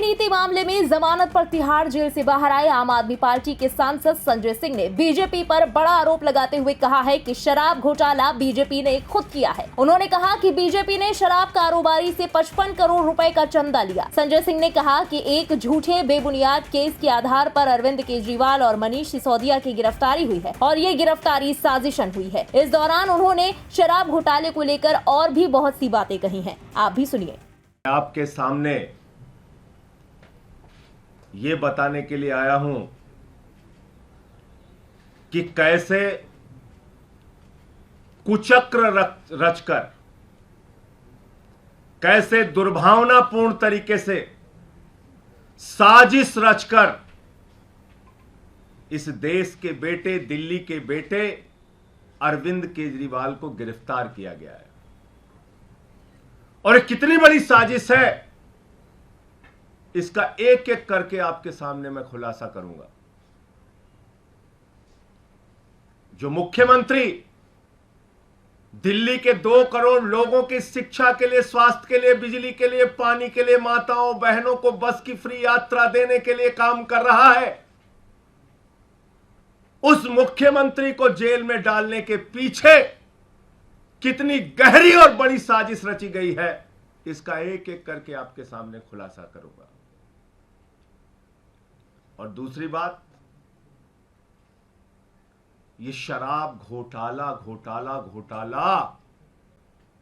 नीति मामले में जमानत पर तिहाड़ जेल से बाहर आए आम आदमी पार्टी के सांसद संजय सिंह ने बीजेपी पर बड़ा आरोप लगाते हुए कहा है कि शराब घोटाला बीजेपी ने खुद किया है। उन्होंने कहा कि बीजेपी ने शराब कारोबारी से 55 करोड़ रुपए का चंदा लिया। संजय सिंह ने कहा कि एक झूठे बेबुनियाद केस के आधार पर अरविंद केजरीवाल और मनीष सिसोदिया की गिरफ्तारी हुई है और ये गिरफ्तारी साजिशन हुई है। इस दौरान उन्होंने शराब घोटाले को लेकर और भी बहुत सी बातें कही हैं। आप भी सुनिए। आपके सामने ये बताने के लिए आया हूं कि कैसे कुचक्र रचकर, कैसे दुर्भावनापूर्ण तरीके से साजिश रचकर इस देश के बेटे, दिल्ली के बेटे अरविंद केजरीवाल को गिरफ्तार किया गया है। और ये कितनी बड़ी साजिश है, इसका एक एक करके आपके सामने मैं खुलासा करूंगा। जो मुख्यमंत्री दिल्ली के 2 करोड़ लोगों की शिक्षा के लिए, स्वास्थ्य के लिए, बिजली के लिए, पानी के लिए, माताओं बहनों को बस की फ्री यात्रा देने के लिए काम कर रहा है, उस मुख्यमंत्री को जेल में डालने के पीछे कितनी गहरी और बड़ी साजिश रची गई है, इसका एक एक करके आपके सामने खुलासा करूंगा। और दूसरी बात, ये शराब घोटाला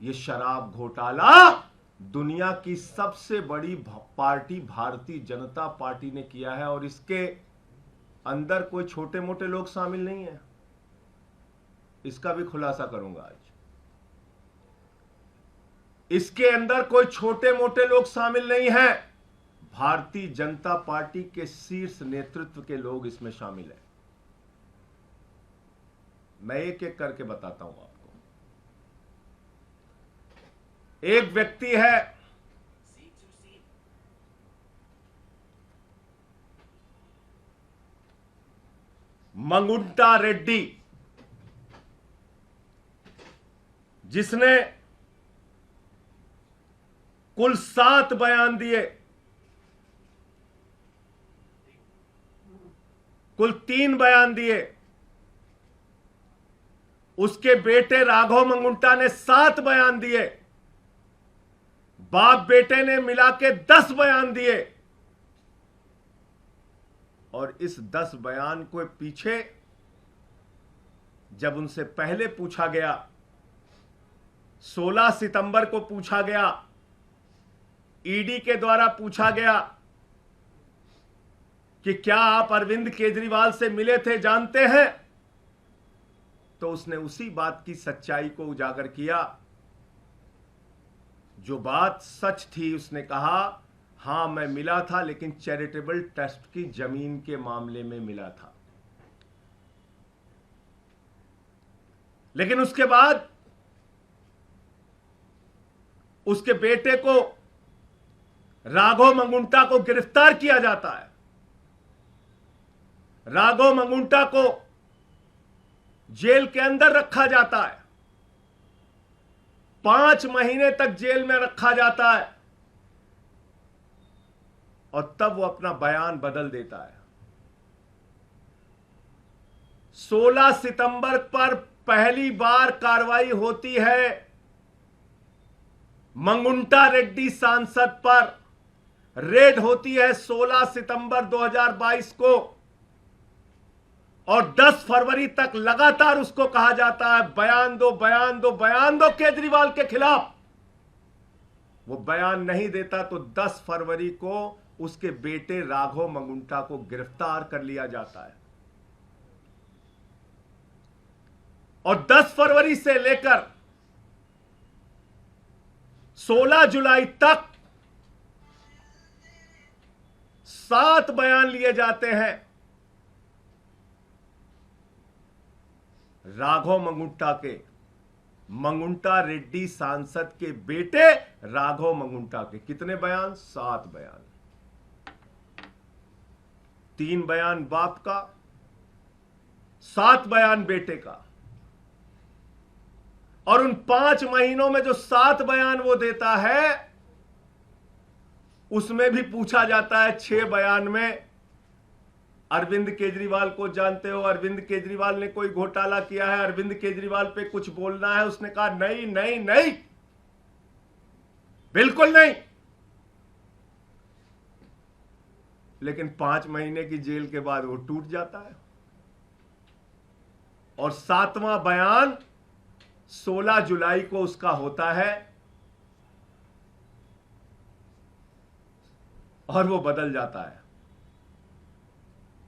ये शराब घोटाला दुनिया की सबसे बड़ी पार्टी भारतीय जनता पार्टी ने किया है और इसके अंदर कोई छोटे मोटे लोग शामिल नहीं है। इसका भी खुलासा करूंगा आज। इसके अंदर कोई छोटे मोटे लोग शामिल नहीं हैं। भारतीय जनता पार्टी के शीर्ष नेतृत्व के लोग इसमें शामिल हैं। मैं एक एक करके बताता हूं आपको। एक व्यक्ति है मंगुंटा रेड्डी, जिसने कुल 7 बयान दिए, कुल 3 बयान दिए। उसके बेटे राघव मंगुंटा ने 7 बयान दिए। बाप बेटे ने मिला के 10 बयान दिए। और इस 10 बयान को पीछे जब उनसे पहले पूछा गया, 16 सितंबर को पूछा गया, ईडी के द्वारा पूछा गया कि क्या आप अरविंद केजरीवाल से मिले थे, जानते हैं, तो उसने उसी बात की सच्चाई को उजागर किया। जो बात सच थी, उसने कहा हां मैं मिला था, लेकिन चैरिटेबल ट्रस्ट की जमीन के मामले में मिला था। लेकिन उसके बाद उसके बेटे को, राघव मंगुंटा को गिरफ्तार किया जाता है। राघव मंगुंटा को जेल के अंदर रखा जाता है। 5 महीने तक जेल में रखा जाता है और तब वो अपना बयान बदल देता है। 16 सितंबर पर पहली बार कार्रवाई होती है मंगुंटा रेड्डी सांसद पर। रेड होती है 16 सितंबर 2022 को और 10 फरवरी तक लगातार उसको कहा जाता है बयान दो, बयान दो, बयान दो केजरीवाल के खिलाफ। वो बयान नहीं देता तो 10 फरवरी को उसके बेटे राघव मंगुंटा को गिरफ्तार कर लिया जाता है। और 10 फरवरी से लेकर 16 जुलाई तक 7 बयान लिए जाते हैं राघव मंगुंटा के, मंगुंटा रेड्डी सांसद के बेटे राघव मंगुंटा के। कितने बयान? 7 बयान। 3 बयान बाप का, 7 बयान बेटे का। और उन 5 महीनों में जो 7 बयान वो देता है, उसमें भी पूछा जाता है 6 बयान में, अरविंद केजरीवाल को जानते हो, अरविंद केजरीवाल ने कोई घोटाला किया है, अरविंद केजरीवाल पे कुछ बोलना है? उसने कहा नहीं नहीं नहीं, बिल्कुल नहीं। लेकिन 5 महीने की जेल के बाद वो टूट जाता है। और 7वां बयान 16 जुलाई को उसका होता है और वो बदल जाता है।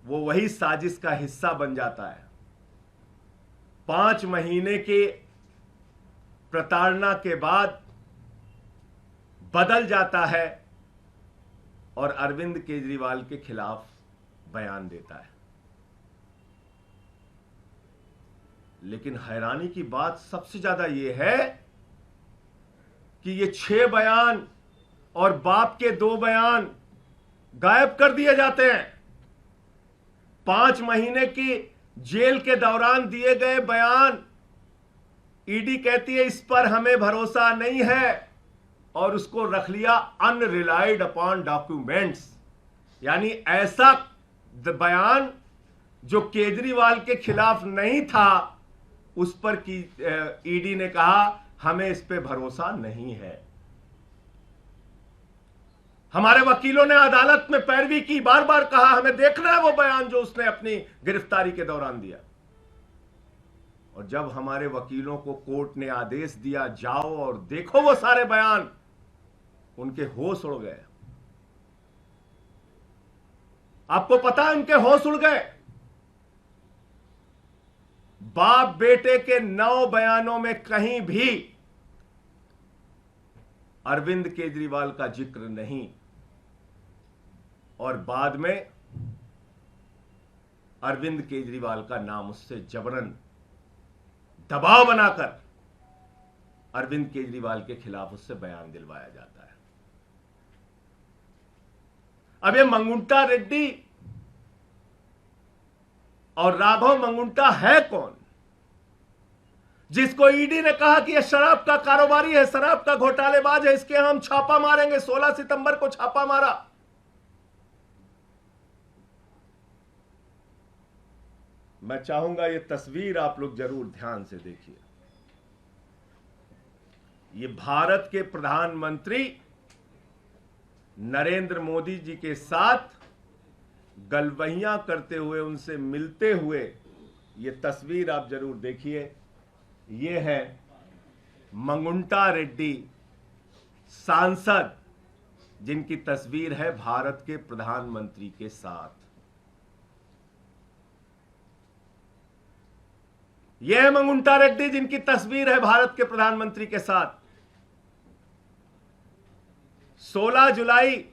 वो वही साजिश का हिस्सा बन जाता है। 5 महीने के प्रताड़ना के बाद बदल जाता है और अरविंद केजरीवाल के खिलाफ बयान देता है। लेकिन हैरानी की बात सबसे ज्यादा यह है कि ये 6 बयान और बाप के 2 बयान गायब कर दिए जाते हैं। 5 महीने की जेल के दौरान दिए गए बयान, ईडी कहती है इस पर हमें भरोसा नहीं है और उसको रख लिया अनरिलाइड अपॉन डॉक्यूमेंट्स। यानी ऐसा बयान जो केजरीवाल के खिलाफ नहीं था, उस पर की ईडी ने कहा हमें इस पे भरोसा नहीं है। हमारे वकीलों ने अदालत में पैरवी की, बार बार कहा हमें देखना है वो बयान जो उसने अपनी गिरफ्तारी के दौरान दिया। और जब हमारे वकीलों को कोर्ट ने आदेश दिया जाओ और देखो वो सारे बयान, उनके होश उड़ गए। आपको पता है उनके होश उड़ गए। बाप बेटे के 9 बयानों में कहीं भी अरविंद केजरीवाल का जिक्र नहीं, और बाद में अरविंद केजरीवाल का नाम उससे जबरन दबाव बनाकर अरविंद केजरीवाल के खिलाफ उससे बयान दिलवाया जाता है। अब ये मंगुंटा रेड्डी और राघव मंगुंटा है कौन, जिसको ईडी ने कहा कि यह शराब का कारोबारी है, शराब का घोटालेबाज है, इसके हम छापा मारेंगे। 16 सितंबर को छापा मारा। मैं चाहूंगा ये तस्वीर आप लोग जरूर ध्यान से देखिए। ये भारत के प्रधानमंत्री नरेंद्र मोदी जी के साथ गलवहियां करते हुए, उनसे मिलते हुए ये तस्वीर आप जरूर देखिए। ये है मंगुंटा रेड्डी सांसद, जिनकी तस्वीर है भारत के प्रधानमंत्री के साथ। यह है मंगुंटा रेड्डी जिनकी तस्वीर है भारत के प्रधानमंत्री के साथ। 16 जुलाई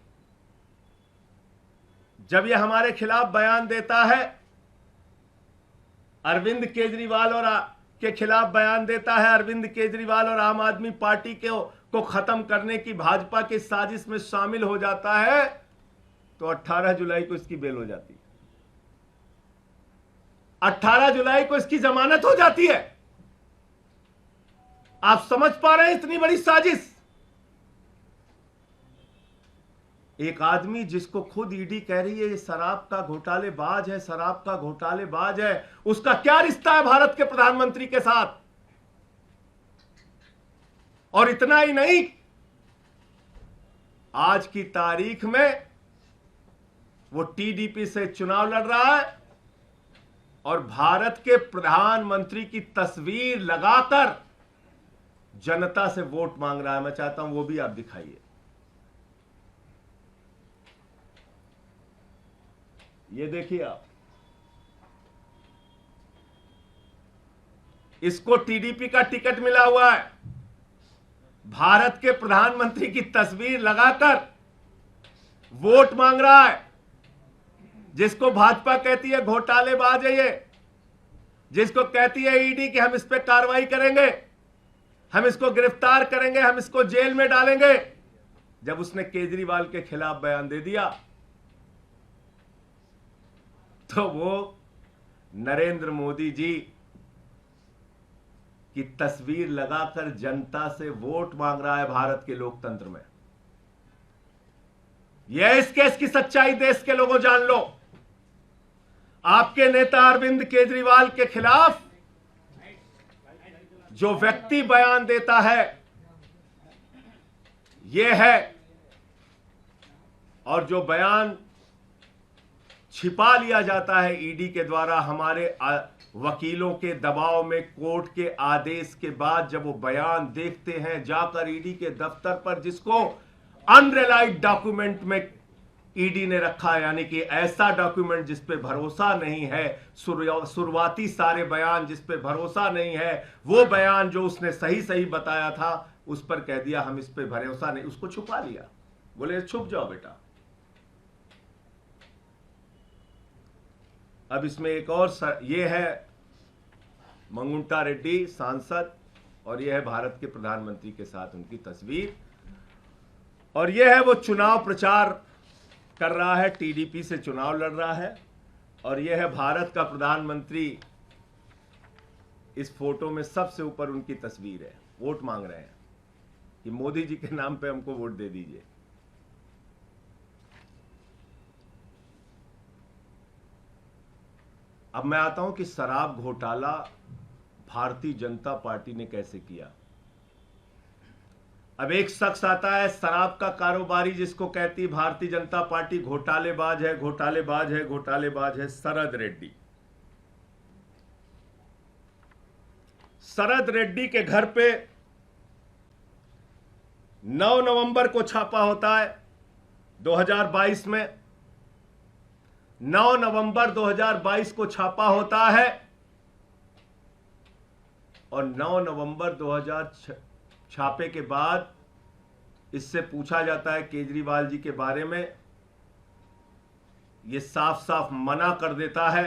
जब यह हमारे खिलाफ बयान देता है, अरविंद केजरीवाल और के खिलाफ बयान देता है, अरविंद केजरीवाल और आम आदमी पार्टी को खत्म करने की भाजपा की साजिश में शामिल हो जाता है, तो 18 जुलाई को इसकी बेल हो जाती है। 18 जुलाई को इसकी जमानत हो जाती है। आप समझ पा रहे हैं इतनी बड़ी साजिश। एक आदमी जिसको खुद ईडी कह रही है ये शराब का घोटालेबाज है, शराब का घोटालेबाज है, उसका क्या रिश्ता है भारत के प्रधानमंत्री के साथ? और इतना ही नहीं, आज की तारीख में वो टीडीपी से चुनाव लड़ रहा है और भारत के प्रधानमंत्री की तस्वीर लगाकर जनता से वोट मांग रहा है। मैं चाहता हूं वो भी आप दिखाइए। ये देखिए आप, इसको टीडीपी का टिकट मिला हुआ है, भारत के प्रधानमंत्री की तस्वीर लगाकर वोट मांग रहा है। जिसको भाजपा कहती है घोटालेबाज है, ये जिसको कहती है ईडी कि हम इस पे कार्रवाई करेंगे, हम इसको गिरफ्तार करेंगे, हम इसको जेल में डालेंगे, जब उसने केजरीवाल के खिलाफ बयान दे दिया तो वो नरेंद्र मोदी जी की तस्वीर लगाकर जनता से वोट मांग रहा है भारत के लोकतंत्र में। यह इस केस की सच्चाई देश के लोगों जान लो। आपके नेता अरविंद केजरीवाल के खिलाफ जो व्यक्ति बयान देता है यह है, और जो बयान छिपा लिया जाता है ईडी के द्वारा हमारे वकीलों के दबाव में, कोर्ट के आदेश के बाद जब वो बयान देखते हैं जाकर ईडी के दफ्तर पर, जिसको अनरिलाइड डॉक्यूमेंट में ईडी ने रखा, यानी कि ऐसा डॉक्यूमेंट जिस पे भरोसा नहीं है, शुरुआती सारे बयान जिस पे भरोसा नहीं है, वो बयान जो उसने सही सही बताया था उस पर कह दिया हम इस पे भरोसा नहीं, उसको छुपा लिया। बोले छुप जाओ बेटा। अब इसमें एक और ये है मंगुंटा रेड्डी सांसद, और ये है भारत के प्रधानमंत्री के साथ उनकी तस्वीर, और ये है वो चुनाव प्रचार कर रहा है, टीडीपी से चुनाव लड़ रहा है, और ये है भारत का प्रधानमंत्री। इस फोटो में सबसे ऊपर उनकी तस्वीर है। वोट मांग रहे हैं कि मोदी जी के नाम पे हमको वोट दे दीजिए। अब मैं आता हूं कि शराब घोटाला भारतीय जनता पार्टी ने कैसे किया। अब एक शख्स आता है शराब का कारोबारी, जिसको कहती भारतीय जनता पार्टी घोटालेबाज है, घोटालेबाज है, घोटालेबाज है, शरद रेड्डी। शरद रेड्डी के घर पे 9 नवंबर को छापा होता है 2022 में। 9 नवंबर 2022 को छापा होता है, और 9 नवंबर 2000 छापे के बाद इससे पूछा जाता है केजरीवाल जी के बारे में। ये साफ साफ मना कर देता है,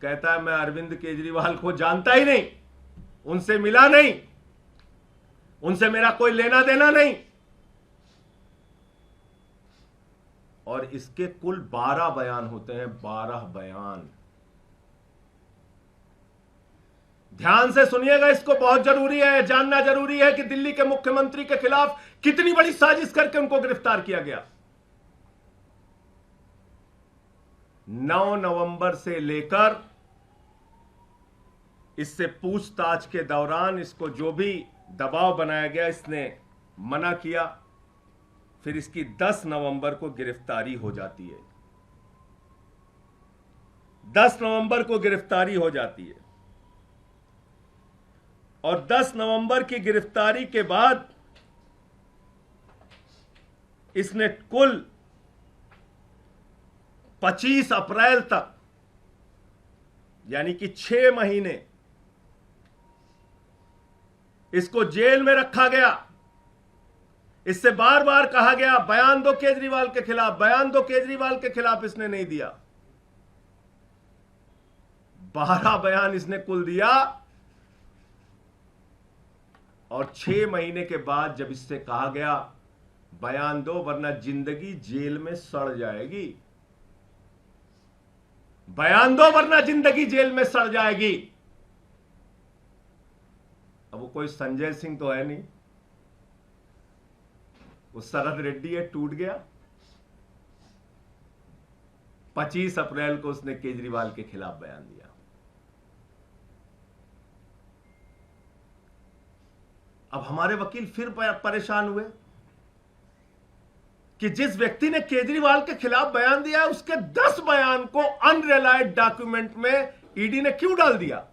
कहता है मैं अरविंद केजरीवाल को जानता ही नहीं, उनसे मिला नहीं, उनसे मेरा कोई लेना देना नहीं। और इसके कुल 12 बयान होते हैं, 12 बयान। ध्यान से सुनिएगा, इसको बहुत जरूरी है, जानना जरूरी है कि दिल्ली के मुख्यमंत्री के खिलाफ कितनी बड़ी साजिश करके उनको गिरफ्तार किया गया। 9 नवंबर से लेकर इससे पूछताछ के दौरान इसको जो भी दबाव बनाया गया, इसने मना किया। फिर इसकी 10 नवंबर को गिरफ्तारी हो जाती है। 10 नवंबर को गिरफ्तारी हो जाती है, और 10 नवंबर की गिरफ्तारी के बाद इसने कुल 25 अप्रैल तक, यानी कि 6 महीने इसको जेल में रखा गया। इससे बार बार कहा गया बयान दो केजरीवाल के खिलाफ, बयान दो केजरीवाल के खिलाफ, इसने नहीं दिया। 12 बयान इसने कुल दिया, और 6 महीने के बाद जब इससे कहा गया बयान दो वरना जिंदगी जेल में सड़ जाएगी, बयान दो वरना जिंदगी जेल में सड़ जाएगी। अब वो कोई संजय सिंह तो है नहीं, वो शरद रेड्डी है, टूट गया। 25 अप्रैल को उसने केजरीवाल के खिलाफ बयान दिया। अब हमारे वकील फिर परेशान हुए कि जिस व्यक्ति ने केजरीवाल के खिलाफ बयान दिया है उसके 10 बयान को अनरिलाइड डॉक्यूमेंट में ईडी ने क्यों डाल दिया।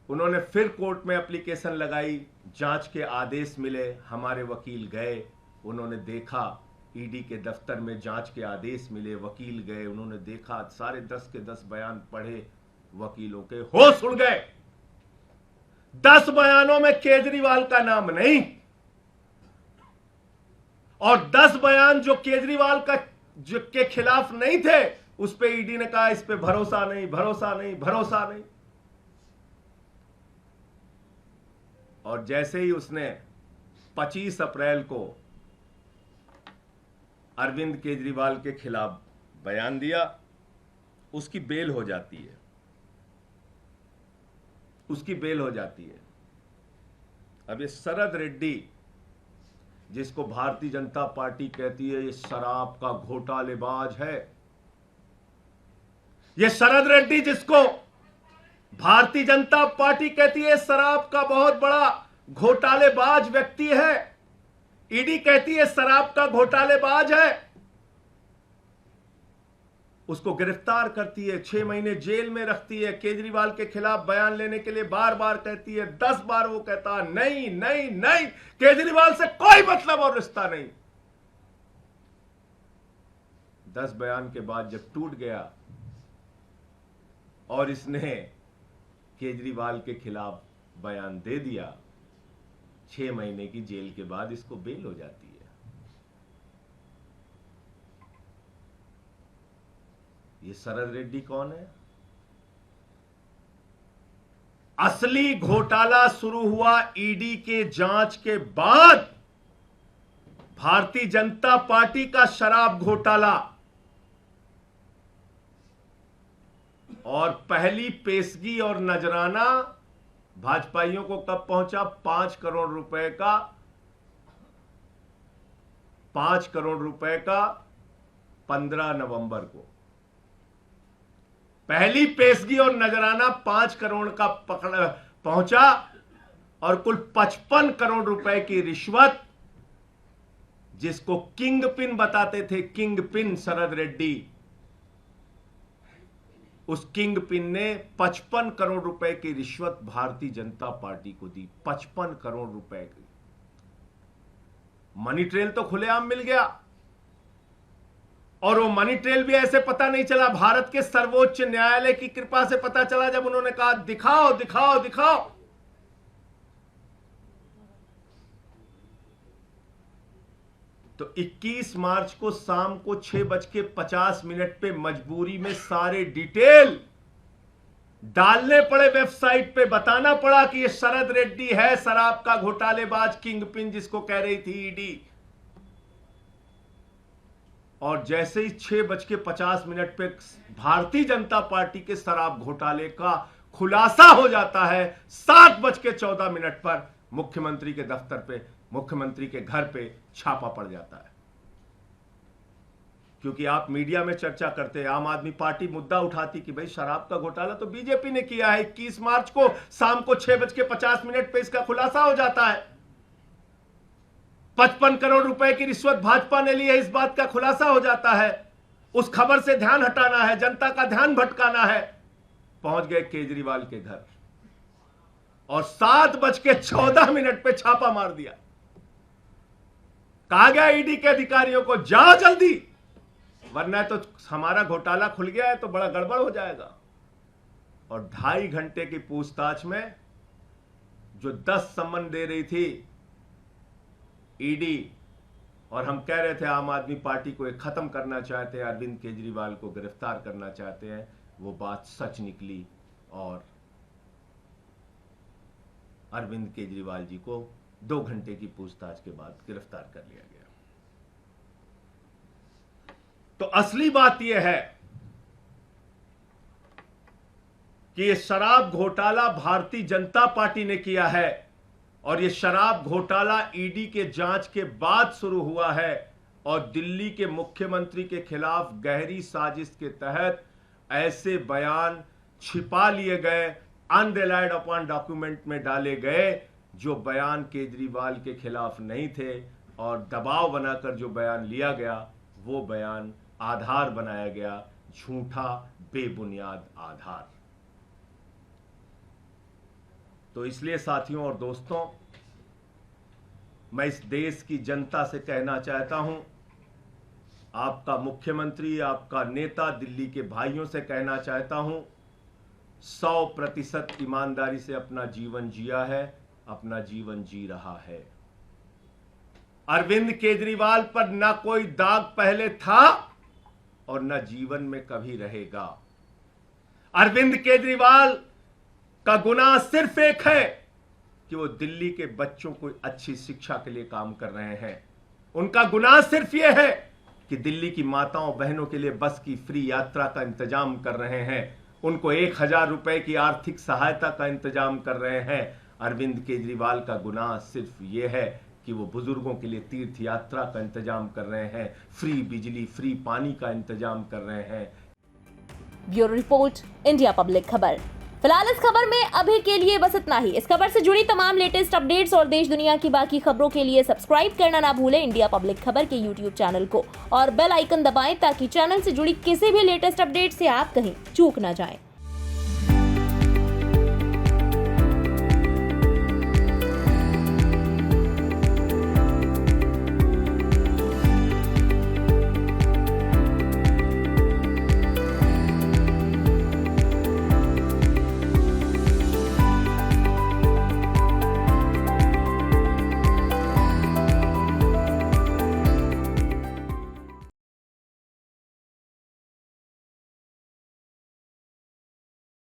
उन्होंने फिर कोर्ट में एप्लीकेशन लगाई, जांच के आदेश मिले, हमारे वकील गए, उन्होंने देखा, ईडी के दफ्तर में जांच के आदेश मिले, वकील गए, उन्होंने देखा, सारे 10 के 10 बयान पढ़े, वकीलों के होश उड़ गए। 10 बयानों में केजरीवाल का नाम नहीं, और 10 बयान जो केजरीवाल के खिलाफ नहीं थे उस पे ईडी ने कहा इस पे भरोसा नहीं, भरोसा नहीं, भरोसा नहीं। और जैसे ही उसने 25 अप्रैल को अरविंद केजरीवाल के खिलाफ बयान दिया, उसकी बेल हो जाती है, उसकी बेल हो जाती है। अब ये शरद रेड्डी जिसको भारतीय जनता पार्टी कहती है ये शराब का घोटालेबाज है, ये शरद रेड्डी जिसको भारतीय जनता पार्टी कहती है शराब का बहुत बड़ा घोटालेबाज व्यक्ति है, ईडी कहती है शराब का घोटालेबाज है, उसको गिरफ्तार करती है, 6 महीने जेल में रखती है, केजरीवाल के खिलाफ बयान लेने के लिए बार बार कहती है, 10 बार वो कहता नहीं नहीं नहीं, केजरीवाल से कोई मतलब और रिश्ता नहीं। 10 बयान के बाद जब टूट गया और इसने केजरीवाल के खिलाफ बयान दे दिया, 6 महीने की जेल के बाद इसको बेल हो जाती है। ये शरद रेड्डी कौन है? असली घोटाला शुरू हुआ ईडी के जांच के बाद। भारतीय जनता पार्टी का शराब घोटाला, और पहली पेशगी और नजराना भाजपाइयों को कब पहुंचा? 5 करोड़ रुपए का 15 नवंबर को पहली पेशगी और नजराना 5 करोड़ का पहुंचा, और कुल 55 करोड़ रुपए की रिश्वत, जिसको किंग पिन बताते थे, किंग पिन शरद रेड्डी, उस किंग पिन ने 55 करोड़ रुपए की रिश्वत भारतीय जनता पार्टी को दी। 55 करोड़ रुपए की मनी ट्रेल तो खुलेआम मिल गया, और वो मनी ट्रेल भी ऐसे पता नहीं चला, भारत के सर्वोच्च न्यायालय की कृपा से पता चला, जब उन्होंने कहा दिखाओ दिखाओ दिखाओ। तो 21 मार्च को शाम को 6:50 पे मजबूरी में सारे डिटेल डालने पड़े वेबसाइट पे, बताना पड़ा कि ये शरद रेड्डी है शराब का घोटालेबाज, किंग पिन जिसको कह रही थी ईडी। और जैसे ही 6:50 पे भारतीय जनता पार्टी के शराब घोटाले का खुलासा हो जाता है, 7:14 पर मुख्यमंत्री के दफ्तर पे, मुख्यमंत्री के घर पे छापा पड़ जाता है। क्योंकि आप मीडिया में चर्चा करते हैं, आम आदमी पार्टी मुद्दा उठाती कि भाई शराब का घोटाला तो बीजेपी ने किया है। 21 मार्च को शाम को 6:50 पे इसका खुलासा हो जाता है। 55 करोड़ रुपए की रिश्वत भाजपा ने ली है, इस बात का खुलासा हो जाता है। उस खबर से ध्यान हटाना है, जनता का ध्यान भटकाना है। पहुंच गए केजरीवाल के घर और 7:14 पे छापा मार दिया। कहा गया ईडी के अधिकारियों को, जाओ जल्दी, वरना तो हमारा घोटाला खुल गया है तो बड़ा गड़बड़ हो जाएगा। और 2.5 घंटे की पूछताछ में जो 10 सम्मन दे रही थी ईडी, और हम कह रहे थे आम आदमी पार्टी को एक खत्म करना चाहते हैं, अरविंद केजरीवाल को गिरफ्तार करना चाहते हैं, वो बात सच निकली और अरविंद केजरीवाल जी को 2 घंटे की पूछताछ के बाद गिरफ्तार कर लिया गया। तो असली बात यह है कि यह शराब घोटाला भारतीय जनता पार्टी ने किया है, और यह शराब घोटाला ईडी के जांच के बाद शुरू हुआ है, और दिल्ली के मुख्यमंत्री के खिलाफ गहरी साजिश के तहत ऐसे बयान छिपा लिए गए, अनरिलाइड अपॉन डॉक्यूमेंट में डाले गए, जो बयान केजरीवाल के खिलाफ नहीं थे, और दबाव बनाकर जो बयान लिया गया वो बयान आधार बनाया गया, झूठा बेबुनियाद आधार। तो इसलिए साथियों और दोस्तों, मैं इस देश की जनता से कहना चाहता हूं, आपका मुख्यमंत्री, आपका नेता, दिल्ली के भाइयों से कहना चाहता हूं, 100% ईमानदारी से अपना जीवन जिया है, अपना जीवन जी रहा है। अरविंद केजरीवाल पर ना कोई दाग पहले था और ना जीवन में कभी रहेगा। अरविंद केजरीवाल का गुनाह सिर्फ एक है कि वो दिल्ली के बच्चों को अच्छी शिक्षा के लिए काम कर रहे हैं। उनका गुनाह सिर्फ ये है कि दिल्ली की माताओं बहनों के लिए बस की फ्री यात्रा का इंतजाम कर रहे हैं, उनको 1000 रुपए की आर्थिक सहायता का इंतजाम कर रहे हैं। अरविंद केजरीवाल का गुनाह सिर्फ ये है कि वो बुजुर्गों के लिए तीर्थ यात्रा का इंतजाम कर रहे हैं, फ्री बिजली, फ्री पानी का इंतजाम कर रहे हैं। ब्यूरो रिपोर्ट, इंडिया पब्लिक खबर। फिलहाल इस खबर में अभी के लिए बस इतना ही। इस खबर से जुड़ी तमाम लेटेस्ट अपडेट्स और देश दुनिया की बाकी खबरों के लिए सब्सक्राइब करना ना भूलें इंडिया पब्लिक खबर के YouTube चैनल को, और बेल आइकन दबाएं ताकि चैनल से जुड़ी किसी भी लेटेस्ट अपडेट से आप कहीं चूक ना जाएं।